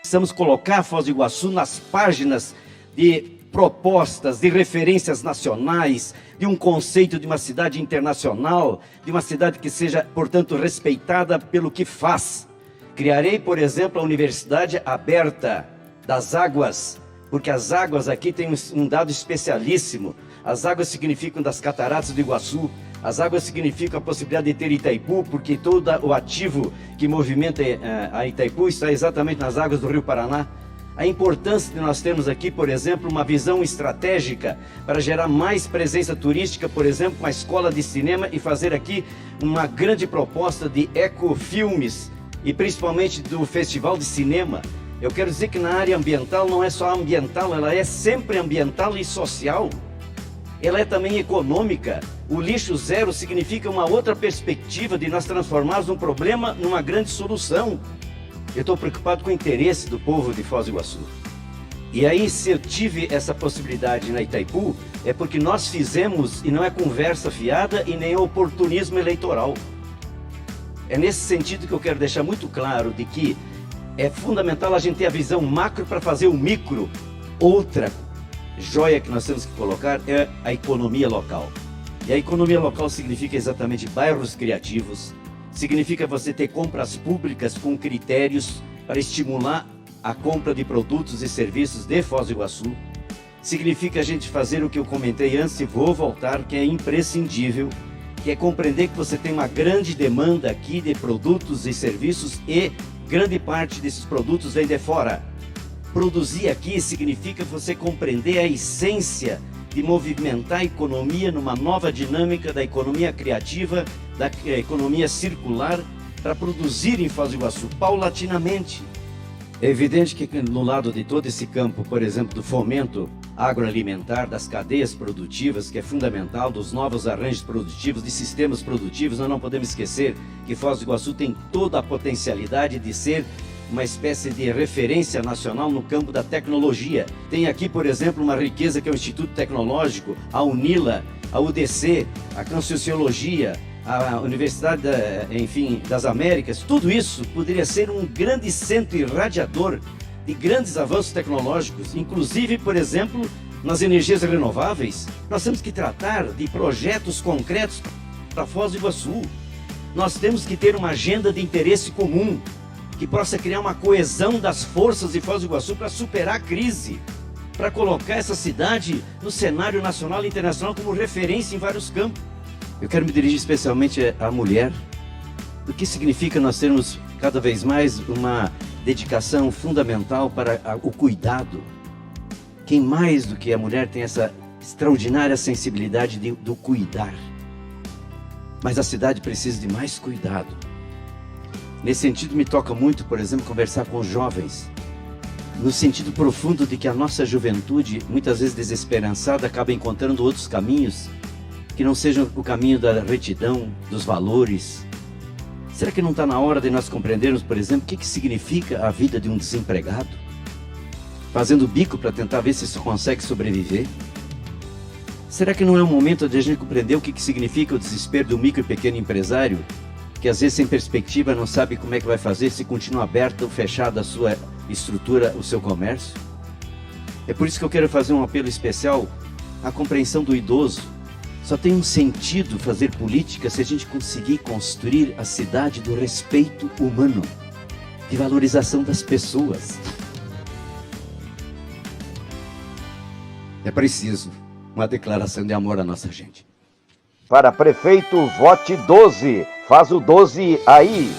Precisamos colocar Foz do Iguaçu nas páginas de propostas, de referências nacionais, de um conceito de uma cidade internacional, de uma cidade que seja, portanto, respeitada pelo que faz. Criarei, por exemplo, a Universidade Aberta das Águas, porque as águas aqui têm um dado especialíssimo. As águas significam das cataratas do Iguaçu, as águas significam a possibilidade de ter Itaipu, porque todo o ativo que movimenta a Itaipu está exatamente nas águas do Rio Paraná. A importância de nós termos aqui, por exemplo, uma visão estratégica para gerar mais presença turística, por exemplo, com a escola de cinema e fazer aqui uma grande proposta de ecofilmes e principalmente do festival de cinema. Eu quero dizer que na área ambiental não é só ambiental, ela é sempre ambiental e social. Ela é também econômica. O lixo zero significa uma outra perspectiva de nós transformarmos um problema numa grande solução. Eu estou preocupado com o interesse do povo de Foz do Iguaçu. E aí, se eu tive essa possibilidade na Itaipu, é porque nós fizemos, e não é conversa fiada e nem oportunismo eleitoral. É nesse sentido que eu quero deixar muito claro de que é fundamental a gente ter a visão macro para fazer o micro. Outra joia que nós temos que colocar é a economia local. E a economia local significa exatamente bairros criativos, significa você ter compras públicas com critérios para estimular a compra de produtos e serviços de Foz do Iguaçu, significa a gente fazer o que eu comentei antes e vou voltar, que é imprescindível, que é compreender que você tem uma grande demanda aqui de produtos e serviços e grande parte desses produtos vem de fora. Produzir aqui significa você compreender a essência de movimentar a economia numa nova dinâmica da economia criativa, da economia circular, para produzir em Foz do Iguaçu paulatinamente. É evidente que no lado de todo esse campo, por exemplo, do fomento agroalimentar, das cadeias produtivas, que é fundamental, dos novos arranjos produtivos, de sistemas produtivos, nós não podemos esquecer que Foz do Iguaçu tem toda a potencialidade de ser uma espécie de referência nacional no campo da tecnologia. Tem aqui, por exemplo, uma riqueza que é o Instituto Tecnológico, a UNILA, a UDC, a Conscienciologia, a Universidade das Américas. Tudo isso poderia ser um grande centro irradiador de grandes avanços tecnológicos, inclusive, por exemplo, nas energias renováveis. Nós temos que tratar de projetos concretos para Foz do Iguaçu. Nós temos que ter uma agenda de interesse comum, que possa criar uma coesão das forças de Foz do Iguaçu para superar a crise, para colocar essa cidade no cenário nacional e internacional como referência em vários campos. Eu quero me dirigir especialmente à mulher. O que significa nós termos cada vez mais uma dedicação fundamental para o cuidado? Quem mais do que a mulher tem essa extraordinária sensibilidade do cuidar? Mas a cidade precisa de mais cuidado. Nesse sentido, me toca muito, por exemplo, conversar com os jovens, no sentido profundo de que a nossa juventude, muitas vezes desesperançada, acaba encontrando outros caminhos que não sejam o caminho da retidão, dos valores. Será que não está na hora de nós compreendermos, por exemplo, o que significa a vida de um desempregado? Fazendo bico para tentar ver se consegue sobreviver? Será que não é o momento de a gente compreender o que significa o desespero do micro e pequeno empresário, que às vezes sem perspectiva não sabe como é que vai fazer se continua aberta ou fechada a sua estrutura, o seu comércio? É por isso que eu quero fazer um apelo especial à compreensão do idoso. Só tem um sentido fazer política se a gente conseguir construir a cidade do respeito humano, de valorização das pessoas. É preciso uma declaração de amor à nossa gente. Para prefeito, vote 12. Faz o 12 aí.